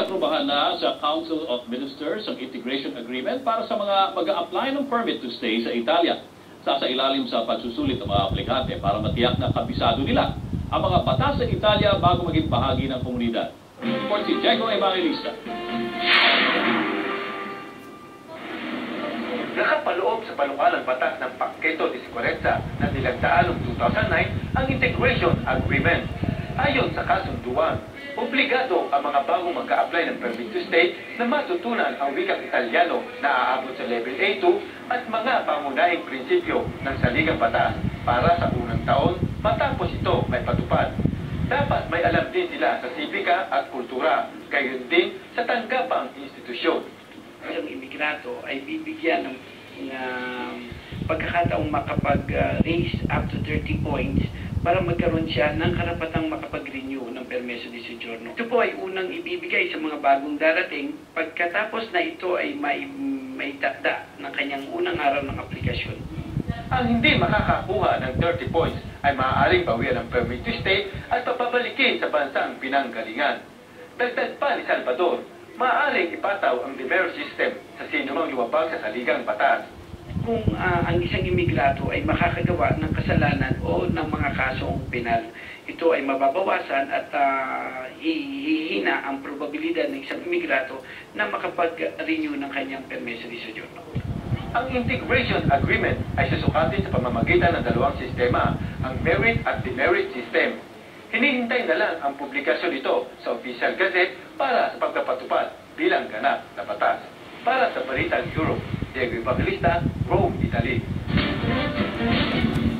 Inaprubahan na sa Council of Ministers ang Integration Agreement para sa mga mag-a-apply ng permit to stay sa Italia. Sasailalim sa pagsusulit ng mga aplikante para matiyak na kabisado nila ang mga batas sa Italia bago maging bahagi ng komunidad. Report si Diego Evangelista. Nakapaloob sa panukalang batas ng Paketo 14 na nilagdaan noong 2009 ang Integration Agreement. Ayon sa kasunduan, obligado ang mga bagong mag-a-apply ng permit to stay na matutunan ang wikang Italiano na aabot sa level A2 at mga pangunahing prinsipyo ng saligang batas para sa unang taon matapos ito may patupad. Dapat may alam din sila sa sipika at kultura, gayon din sa tanggapang institusyon. Ang imigrato ay bibigyan ng pagkakataong makapag-raise up to 30 points para magkaroon siya ng karapatang makapag-renew ng permeso di soggiorno. Ito po ay unang ibibigay sa mga bagong darating pagkatapos na ito ay may takda ng kanyang unang araw ng aplikasyon. Ang hindi makakakuha ng 30 points ay maaaring bawian ng permit to stay at papabalikin sa bansang pinanggalingan. Dagdag pa ni Salvador, maaaring ipataw ang demerit system sa sinumang lumabag sa saligang batas. Kung ang isang imigrato ay makakagawa ng kasalanan o ng mga kasong penal, ito ay mababawasan at hihina ang probabilidad ng isang imigrato na makapag-renew ng kanyang permeso di soggiorno. Ang Integration Agreement ay susukatin sa pamamagitan ng dalawang sistema, ang merit at demerit system. Hinihintay na lang ang publikasyon nito sa Official Gazette para sa pagkapatupad bilang ganap na batas. Para sa Balitang Europe, Diego Evangelista, Rome, Italy.